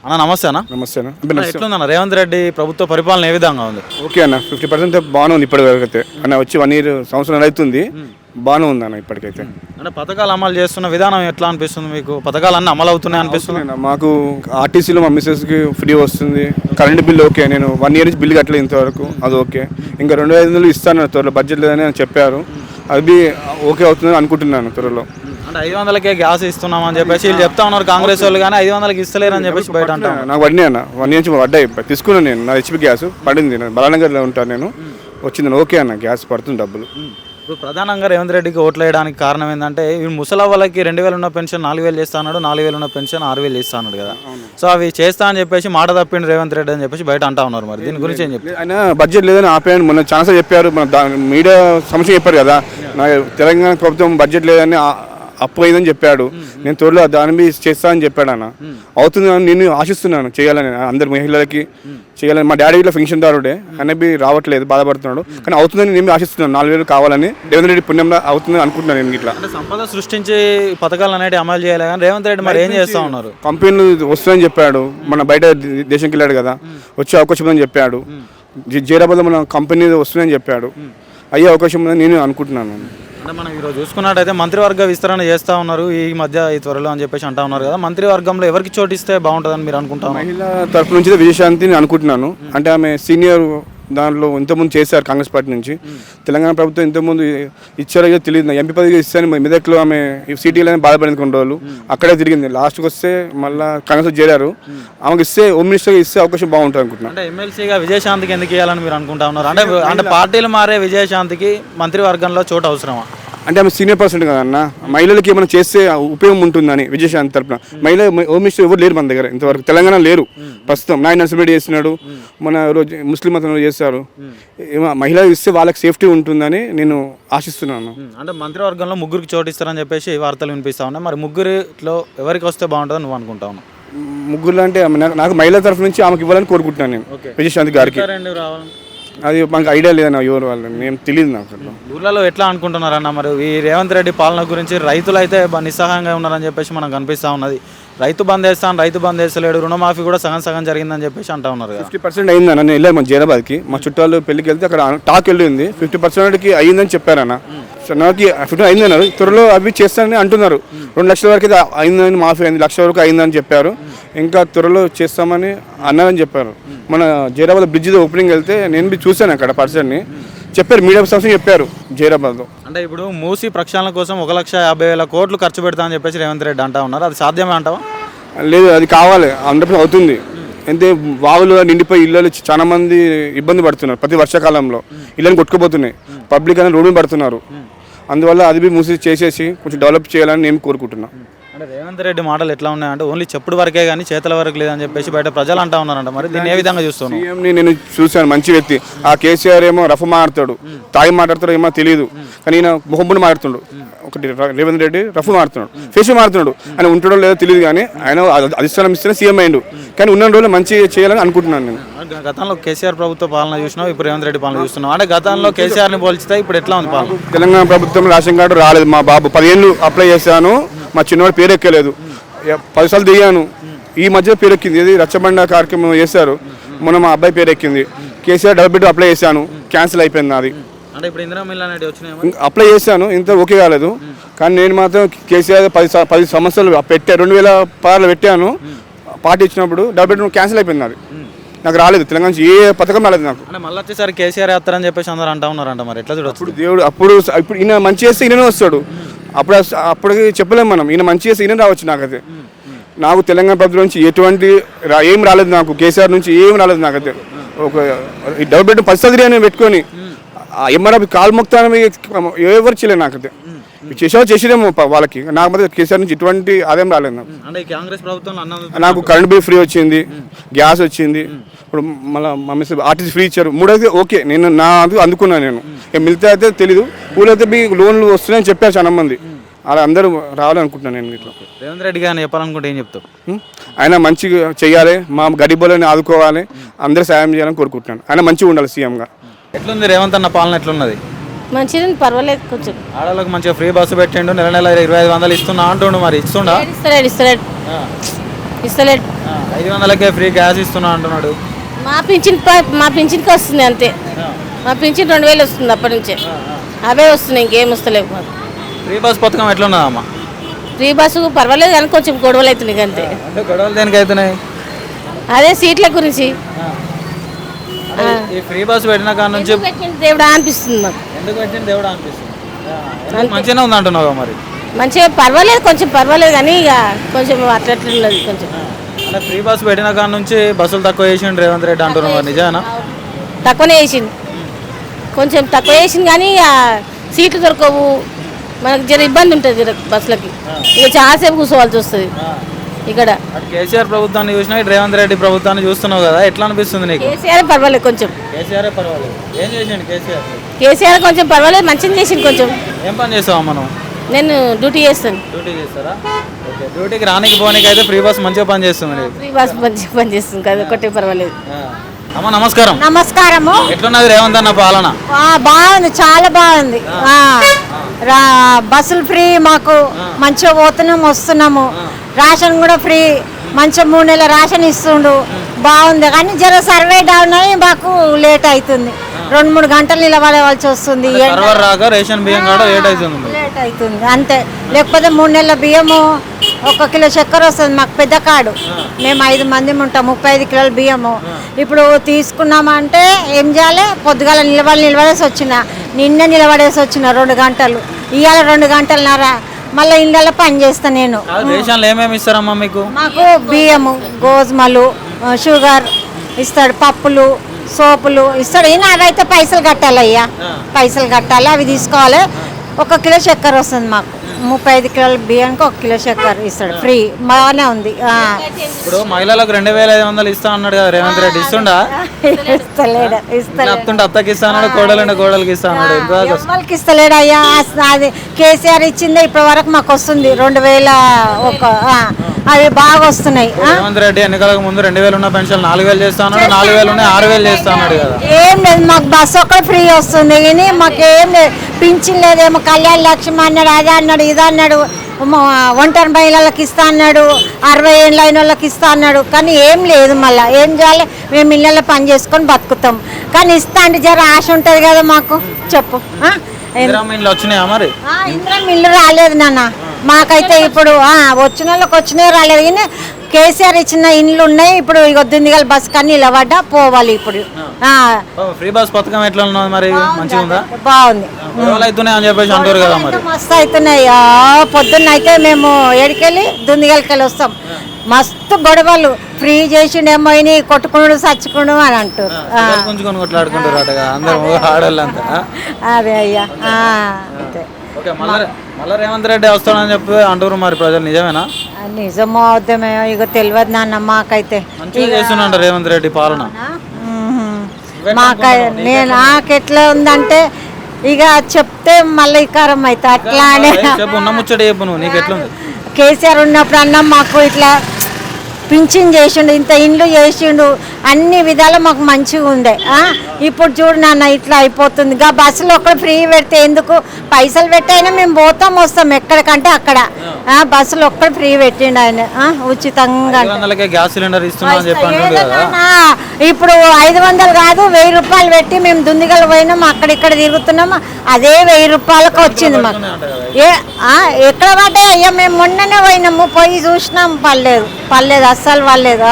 అన్న నమస్తే అన్న. నమస్తే అన్న. ఎట్లుందన్న రేవంత్ రెడ్డి ప్రభుత్వ పరిపాలన ఏ విధంగా ఉంది? ఓకే అన్న, 50% బాగానే ఉంది ఇప్పటివరకైతే. అన్న వచ్చి 1 year సంవత్సరం అవుతుంది, బాగానే ఉంది అన్న ఇప్పటికైతే. అంటే పథకాలు అమలు చేస్తున్న విధానం ఎట్లా అనిపిస్తుంది మీకు? పథకాలు అన్నీ అమలు అవుతున్నాయి అనిపిస్తుంది? మాకు ఆర్టీసీలో మా మిస్సెస్కి ఫ్రీ వస్తుంది, కరెంట్ బిల్ ఓకే. నేను 1 year నుంచి బిల్ కట్టలేదు ఇంతవరకు, అది ఓకే. ఇంకా 2500 ఇస్తాను త్వరలో, బడ్జెట్ లేదని చెప్పారు, అది ఓకే అవుతుంది అనుకుంటున్నాను త్వరలో. అంటే 500కే గ్యాస్ ఇస్తున్నామని చెప్పేసి వీళ్ళు చెప్తా ఉన్నారు కాంగ్రెస్ వాళ్ళు, కానీ 500కి ఇస్తలేరు అని చెప్పేసి బయట అంటారు. నాకు పడినాయి అన్న, 1 year నుంచి పడ్డాయి, తీసుకున్నాను నేను. నా హెచ్పి గ్యాస్ పడింది, నేను బలానగర్లో ఉంటాను, నేను వచ్చింది ఓకే అన్న, గ్యాస్ పడుతుంది డబ్బులు. ఇప్పుడు ప్రధానంగా రేవంత్ రెడ్డికి ఓట్లు వేయడానికి కారణం ఏంటంటే ఈ ముసలి వాళ్ళకి 2000 ఉన్న పెన్షన్ 4000 చేస్తా అన్నాడు, 4000 ఉన్న పెన్షన్ 6000 చేస్తా అన్నాడు కదా. సో అవి చేస్తా అని చెప్పేసి మాట తప్పిండు రేవంత్ రెడ్డి అని చెప్పేసి బయట అంటా ఉన్నారు. మరి దీని గురించి ఏం చెప్పి? ఆయన బడ్జెట్ లేదని ఆపేయండి, మొన్న ఛాన్స్ చెప్పారు, మన మీడియా సమస్య చెప్పారు కదా, నా తెలంగాణ ప్రభుత్వం బడ్జెట్ లేదని అప్పు అయిందని చెప్పాడు. నేను త్వరలో దాని మీద చేస్తా అని చెప్పాడు అన్న. అవుతుందని నేను ఆశిస్తున్నాను, చేయాలని అందరు మహిళలకి చేయాలని. మా డాడీ ఇట్లా ఫంక్షన్ దారుడే అనేది రావట్లేదు, బాధపడుతున్నాడు, కానీ అవుతుందని నేను ఆశిస్తున్నాను. 4000 కావాలని రేవంత్ రెడ్డి పుణ్యంలో అవుతుందని అనుకుంటున్నాను నేను. ఇట్లా సంపద సృష్టించే పథకాలు అనేవి అమలు చేయాలి, కానీ రేవంత్ రెడ్డి మరి ఏం చేస్తా ఉన్నారు? కంపెనీలు వస్తుందని చెప్పాడు, మన బయట దేశంకి వెళ్ళాడు కదా, వచ్చే అవకాశం ఉందని చెప్పాడు. జైరాబాద్లో మన కంపెనీ వస్తుందని చెప్పాడు, అయ్యే అవకాశం ఉందని నేను అనుకుంటున్నాను. అంటే మనం ఈరోజు చూసుకున్నట్టయితే మంత్రివర్గ విస్తరణ చేస్తూ ఉన్నారు ఈ మధ్య, ఈ త్వరలో అని చెప్పేసి అంటా ఉన్నారు కదా. మంత్రివర్గంలో ఎవరికి చోటు ఇస్తే బాగుంటుందని మీరు అనుకుంటారు? మహిళా తరఫు నుంచి విజయశాంతి నేను అనుకుంటున్నాను. అంటే ఆమె సీనియర్ దాంట్లో ఇంతకుముందు చేశారు కాంగ్రెస్ పార్టీ నుంచి. తెలంగాణ ప్రభుత్వం ఇంతకుముందు ఇచ్చారో తెలియదు, ఎంపీ పదవి ఇస్తాను మెదక్లో ఆమె సిటీలోనే బాధపడింది కొన్ని రోజులు, అక్కడే తిరిగింది. లాస్ట్కి వస్తే మళ్ళీ కాంగ్రెస్ చేరారు. ఆమెకు ఇస్తే హోమ్ మినిస్టర్గా ఇస్తే అవకాశం బాగుంటుంది అనుకుంటున్నాను. అంటే ఎమ్మెల్సీగా విజయశాంతికి ఎందుకు ఇవ్వాలని మీరు అనుకుంటా ఉన్నారు? అంటే పార్టీలు మారే విజయశాంతికి మంత్రివర్గంలో చోటు అవసరమా? అంటే ఆమె సీనియర్ పర్సన్ కదన్న, మహిళలకి ఏమైనా చేస్తే ఉపయోగం ఉంటుందని విజయశాంతి తరపున. మహిళ హోమ్ మినిస్టర్ ఎవరు లేరు మన దగ్గర ఇంతవరకు, తెలంగాణ లేరు ప్రస్తుతం. నాయన నర్సిరెడ్డి చేస్తున్నాడు, మన రోజు ముస్లిం అతను చేస్తారు. మహిళలు ఇస్తే వాళ్ళకి సేఫ్టీ ఉంటుందని నేను ఆశిస్తున్నాను. అంటే మంత్రివర్గంలో ముగ్గురికి చోటు ఇస్తారని చెప్పేసి వార్తలు వినిపిస్తా ఉన్నాయి. మరి ముగ్గురిలో ఎవరికి వస్తే బాగుంటుందని నువ్వు అనుకుంటా ఉన్నావు? ముగ్గురు అంటే నాకు మహిళల తరఫు నుంచి ఆమెకి ఇవ్వాలని కోరుకుంటున్నాను నేను, విజయశాంతి గారికి. అది మాకు ఐడియా లేదన్న, ఎవరు వాళ్ళు నేను తెలియదు నాకు. ఊర్లలో ఎట్లా అనుకుంటున్నారన్న మరి ఈ రేవంత్ రెడ్డి పాలన గురించి? రైతులు అయితే నిస్సహాయంగా ఉన్నారని చెప్పేసి మనకు కనిపిస్తూ ఉన్నది. రైతు బంద్ వేస్తాను, రైతు బంద్ వేస్తలేడు, రుణమాఫీ కూడా సగం జరిగిందని చెప్పేసి అంటా ఉన్నారు. 50% అయిందన్న. నేను వెళ్ళాను మన జైరాబాద్కి, మా చుట్టాలు పెళ్ళికి వెళ్తే అక్కడ టాక్ వెళ్ళింది 50%కి అయ్యిందని చెప్పారన్న. నాకు 50% అయిందన్నారు, త్వరలో అవి చేస్తానని అంటున్నారు. 2 లక్షల వరకు అయితే అయిందని, మాఫీ అయింది, 1 లక్ష వరకు అయిందని చెప్పారు. ఇంకా త్వరలో చేస్తామని అన్నారని చెప్పారు. మన జైరాబాద్ బ్రిడ్జ్ ఓపెనింగ్ వెళ్తే నేను చూశాను అక్కడ పర్సన్ని, చెప్పారు, మీడియా సంస్థ చెప్పారు జైరాబాద్లో. అంటే ఇప్పుడు మూసి ప్రక్షాళన కోసం 1,50,000 కోట్లు ఖర్చు పెడతామని చెప్పేసి రేవంత్ రెడ్డి అంటా ఉన్నారు. అది సాధ్యమే అంటావా? లేదు, అది కావాలి, 100% అవుతుంది. అయితే వాగులు నిండిపోయి ఇళ్ళు చాలా మంది ఇబ్బంది పడుతున్నారు. ప్రతి వర్షాకాలంలో ఇళ్ళని కొట్టుకుపోతున్నాయి, పబ్లిక్ అనేది రోడ్డు పడుతున్నారు. అందువల్ల అది మూసి చేసేసి కొంచెం డెవలప్ చేయాలని నేను కోరుకుంటున్నాను. అంటే రేవంత్ రెడ్డి మాటలు ఎట్లా ఉన్నాయంటే ఓన్లీ చెప్పుడు వరకే కానీ చేతుల వరకు లేదని చెప్పేసి బయట ప్రజలు అంటా ఉన్నారంట. మరి దీన్ని ఏ విధంగా చూస్తున్నాను? సీఎంని నేను చూశాను, మంచి వ్యక్తి. ఆ కేసీఆర్ ఏమో రఫ్ మాట్లాడతాడు, తాగి మాట్లాడతాడు ఏమో తెలియదు, కానీ ఈయన మొహబ్బుని మాట్లాడుతున్నాడు. ఒకటి రేవంత్ రెడ్డి రఫ్ మారుతున్నాడు, ఫేస్ మారుతున్నాడు. ఆయన ఉంటాడో లేదో తెలియదు, కానీ ఆయన అధిష్టానం ఇస్తేనే సీఎం అయ్యిండు. కానీ ఉన్న రోజులు మంచి చేయాలని అనుకుంటున్నాను నేను. గతంలో కేసీఆర్ ప్రభుత్వ పాలన చూసినావు, ఇప్పుడు రేవంత్ రెడ్డి పాలన చూస్తున్నావు. అంటే గతంలో కేసీఆర్ని పోల్చితే ఇప్పుడు ఎట్లా ఉంది పాలన? తెలంగాణ ప్రభుత్వం రేషన్ కార్డు రాలేదు. మా బాబు 10 ఏళ్ళు అప్లై చేశాను, మా చిన్నవాడు పేరు ఎక్కలేదు, 10 సార్లు దిగాను. ఈ మధ్య పేరు ఎక్కింది, ఇది రచ్చబండ కార్యక్రమం చేశారు, మొన్న మా అబ్బాయి పేరు ఎక్కింది. కేసీఆర్ డబ్బు అప్లై చేశాను, క్యాన్సిల్ అయిపోయింది నాది. అంటే ఇప్పుడు ఇందిరా మిల్ అనేది వచ్చినాయి, అప్లై చేశాను, ఇంత ఓకే కాలేదు. కానీ నేను మాత్రం కేసీఆర్ 10 సంవత్సరాలు పెట్టా, 2016లో పెట్టాను, పార్టీ ఇచ్చినప్పుడు డబ్బు క్యాన్సిల్ అయిపోయింది నాది. నాకు రాలేదు, తెలంగాణ నుంచి ఏ పథకం రాలేదు నాకు. అంటే మళ్ళీ వచ్చేసరి కేసీఆర్ వేస్తారని చెప్పేసి అందరూ అంటా ఉన్నారంట. మరి ఎట్లా చూడొచ్చు? అప్పుడు దేవుడు ఇప్పుడు ఈయన మంచి చేస్తే ఈయననే వస్తాడు. అప్పటికి చెప్పలేము మనం, ఈయన మంచి చేస్తే ఈయన రావచ్చు. నాకైతే నాకు తెలంగాణ ప్రభుత్వం నుంచి ఎటువంటి ఏం రాలేదు, నాకు కేసీఆర్ నుంచి ఏం రాలేదు. నాకైతే ఒక డబుల్ బెడ్రూమ్ 10 సదిరి పెట్టుకొని ఎంఆర్ఎఫ్ కాలు మొక్తాను ఎవరు చేయలేదు. నాకైతే చేసేదేమో వాళ్ళకి, నాకు మాత్రం కేసీఆర్ నుంచి ఎటువంటి ఆదాయం రాలేదు నాకు. అంటే కాంగ్రెస్ ప్రభుత్వం నాకు కరెంట్ బిల్ ఫ్రీ వచ్చింది, గ్యాస్ వచ్చింది, ఇప్పుడు మళ్ళీ మమ్మీ ఆర్టీసీ ఫ్రీ ఇచ్చారు. 3 అయితే ఓకే, నేను నా అందుకున్నాను. నేను మిగతా అయితే తెలీదు. ఊళ్ళైతే మీ లోన్లు వస్తున్నాయని చెప్పారు చాలా మంది, అలా అందరూ రావాలనుకుంటున్నాను నేను. ఇట్లా రేవంత్ రెడ్డి గారిని చెప్పాలనుకుంటే ఏం చెప్తావు? ఆయన మంచిగా చేయాలి, మా గరీబులని ఆదుకోవాలి, అందరూ సాయం చేయాలని కోరుకుంటున్నాను. ఆయన మంచిగా ఉండాలి సీఎంగా. ఎట్లుంది రేవంత్ అన్న పాలన, ఎట్లున్నది? మంచిగా పర్వాలేదు. కొంచెం ఆడవాళ్ళకి మంచిగా ఫ్రీ బస్సు పెట్టిండు, నెల 2500 ఇస్తున్నా అంటుండు. మరి ఇస్తుండా? ఇస్తాడు. ఇస్తలేడు 500కే ఫ్రీ గ్యాస్ ఇస్తున్నా అంటున్నాడు. మా పింఛన్కి వస్తుంది అంతే. మా పింఛన్ 2000 వస్తుంది అప్పటి నుంచే. అవే వస్తున్నాయి, ఇంకేం వస్తలేవు మాకు. ఫ్రీ బస్ పథకం ఎట్లున్నదమ్మా? ఫ్రీ బస్సు పర్వాలేదు కానీ కొంచెం గొడవలు అవుతున్నాయి అంతే. అంటే గొడవలు దేనికి అవుతున్నాయి? అదే సీట్ల గురించి. ఈ ఫ్రీ బస్ పెట్టిన కాడ నుంచి ఎందుకు పెట్టిండు దేవుడా అనిపిస్తుంది మాకు. ఎందుకు పెట్టింది దేవుడు అనిపిస్తుంది. మంచిగానే ఉంది అంటున్నావు మరి. మంచిగా పర్వాలేదు, కొంచెం పర్వాలేదు కానీ ఇక కొంచెం అట్లట్లున్నది కొంచెం. అంటే ఫ్రీ బస్ పెట్టిన కాడ నుంచి బస్సులు తక్కువ చేసిండు రేవంత్ రెడ్డి అంటున్నావు మరి, నిజానా? తక్కువనే వేసింది, కొంచెం తక్కువ వేసింది కానీ ఇక సీట్లు దొరకవు, మనకు జర ఇబ్బంది ఉంటుంది జర బస్సులకి. ఇక చాలాసేపు కూర్చోవాల్సి వస్తుంది ఇక్కడ. అటు కేసీఆర్ ప్రభుత్వాన్ని చూసినా ఇటు రేవంత్ రెడ్డి ప్రభుత్వాన్ని చూస్తున్నావు కదా, ఎట్లా అనిపిస్తుంది నీకు? కేసీఆర్ పర్వాలేదు కొంచెం. కేసీఆర్ పర్వాలేదు. ఏం చేసిండు కేసీఆర్? కేసీఆర్ కొంచెం పర్వాలేదు, మంచిగా చేసింది కొంచెం. ఏం పని చేస్తావా మనం? నేను డ్యూటీ చేస్తాను. డ్యూటీ చేస్తారా? ఓకే. డ్యూటీకి రానికి పోనీకి అయితే ఫ్రీ బస్ మంచిగా పని చేస్తుంది నీకు. ఫ్రీ బస్ మంచిగా పని చేస్తుంది కదా, ఒకటే పర్వాలేదు. అమ్మ నమస్కారం. నమస్కారము. ఎట్లున్నది రేవంత్ అన్న పాలన? బాగుంది, చాలా బాగుంది. బస్సులు ఫ్రీ, మాకు మంచిగా పోతున్నాము వస్తున్నాము. రేషన్ కూడా ఫ్రీ, మంచిగా 3 నెలల రేషన్ ఇస్తుండు, బాగుంది. కానీ జర సర్వే డౌన్ అయ్యి మాకు లేట్ అవుతుంది, 2-3 గంటలు నిలబడవలసి వస్తుంది. సర్వర్ రాక రేషన్ బియ్యం కూడా లేట్ అవుతుంది అంతే. లేకపోతే 3 నెలల బియ్యము, 1 కిలో చక్కెర వస్తుంది మాకు, పెద్ద కాడు. మేము 5 మంది ఉంటాం, 35 కిలోల బియ్యము. ఇప్పుడు తీసుకున్నామంటే ఏం చేయాలి? పొద్దుగాల నిలబడేసి వచ్చిన, నిన్న నిలబడేసి వచ్చిన 2 గంటలు, ఇవాళ 2 గంటలన్నర. మళ్ళీ ఇళ్ళలో పని చేస్తాను నేను. రేషన్లు ఏమేమి ఇస్తారమ్మా మీకు? మాకు బియ్యము, గోధుమలు, షుగర్ ఇస్తాడు, పప్పులు, సోపులు ఇస్తాడు. ఈయన అవైతే పైసలు కట్టాలి అయ్యా, పైసలు కట్టాలి, అవి తీసుకోవాలి. 1 కిలో చక్కెర వస్తుంది మాకు, 35 కిలోల బియ్యానికి 1 కిలో చక్కెర ఇస్తాడు ఫ్రీ, బాగానే ఉంది. ఇప్పుడు మహిళలకు 2500 ఇస్తా అన్నాడు కదా రేవంత్ రెడ్డి, ఇస్తుండా? ఇస్తలేడు. అత్తుంటే అత్తకి ఇస్తా అన్నాడు, కోడలుంటే ఇస్తా అన్నాడు. ఎవరికి ఇస్తలేడు అయ్యా. అది కేసీఆర్ ఇచ్చిందే ఇప్పటి వరకు మాకు వస్తుంది 2001. అవి బాగా వస్తున్నాయి. రేవంత్ రెడ్డి ఎన్నికలకు ముందు 2000 ఉన్న పెన్షన్ 4000 చేస్తా అన్నాడు, 4000 ఉన్నాయి 6000 చేస్తా అన్నాడు కదా. ఏం లేదు, మాకు బస్సు ఒక్కటి ఫ్రీ వస్తుంది కానీ మాకేం లేదు, పింఛన్ లేదేమో. కళ్యాణ లక్ష్మి అన్నాడు, అదే అన్నాడు, ఇది అన్నాడు, ఒంటరి మహిళలకు ఇస్తా అన్నాడు, 60 ఏళ్ళ అయిన వాళ్ళకి ఇస్తా అన్నాడు. కానీ ఏం లేదు. మళ్ళీ ఏం చేయాలి? మేము ఇళ్ళల్లో పని చేసుకొని బతుకుతాం. కానీ ఇస్తా అంటే జర ఆశ ఉంటుంది కదా మాకు. చెప్పు. ఇందిరామిల్లు వచ్చినాయా మరి? ఇందిరామిల్లు రాలేదు నాన్న మాకైతే. ఇప్పుడు వచ్చిన వాళ్ళకి వచ్చినాయి, రాలేదు. కానీ కేసీఆర్ ఇచ్చిన ఇండ్లు ఉన్నాయి. ఇప్పుడు ఇక దుందిగల బస్ కానీ నిలబడ్డా పోవాలి. ఇప్పుడు ఫ్రీ బస్ పథకం ఎట్లా ఉన్నది మరి? మంచిగా ఉందా? బాగుంది. అవుతున్నాయి అని చెప్పేసి అంటారు కదా మరి. మస్తు అవుతున్నాయి. పొద్దున్న అయితే మేము ఏడికెళ్ళి దుందిగలకెళ్ళి వస్తాం. మస్తు గొడవలు, ఫ్రీ చేసిండేమో కొట్టుకున్నాడు చచ్చుకున్నాడు అని అంటారు. కొట్లాడుకుంటారు అందరూ ఆడవాళ్ళంతా. అదే అయ్యా. అంతే. మళ్ళీ రేవంత్ రెడ్డి వస్తాడని చెప్పి అంటారు మరి ప్రజలు, నిజమేనా? నిజమో అవుతామే ఇక తెలియదు నాన్న మాకైతే. మంచిగా చేస్తున్నాడు రేవంత్ రెడ్డి పాలన. నాకెట్లా ఉందంటే ఇక చెప్తే మళ్ళీ ఇకారం అవుతా అట్లా అని. ఉన్న ముచ్చట చెప్పు నువ్వు, నీకు ఎట్లుంది? కేసీఆర్ ఉన్నప్పుడు అన్న మాకు ఇట్లా పింఛన్ చేసిండు, ఇంత ఇండ్లు చేసిండు, అన్ని విధాలు మాకు మంచిగా ఉండే. ఇప్పుడు చూడు నాన్న ఇట్లా అయిపోతుంది. ఇంకా బస్సులో ఒక్కడు ఫ్రీ పెడితే ఎందుకు? పైసలు పెట్టైనా మేము పోతాం వస్తాం ఎక్కడికంటే అక్కడ. బస్సులో ఒక్కడు ఫ్రీ పెట్టిండు ఆయన ఉచితంగా. గ్యాస్ సిలిండర్ ఇప్పుడు 500 కాదు 1000 రూపాయలు పెట్టి మేము దుందిగల పోయినాం, అక్కడిక్కడ తిరుగుతున్నాము. అదే 1000 రూపాయలకు వచ్చింది మాకు. ఎక్కడ పడ్డా అయ్యా, మేము మొన్ననే పోయినాము, పోయి చూసినాం, పర్లేదు అస్సలు పర్లేదు.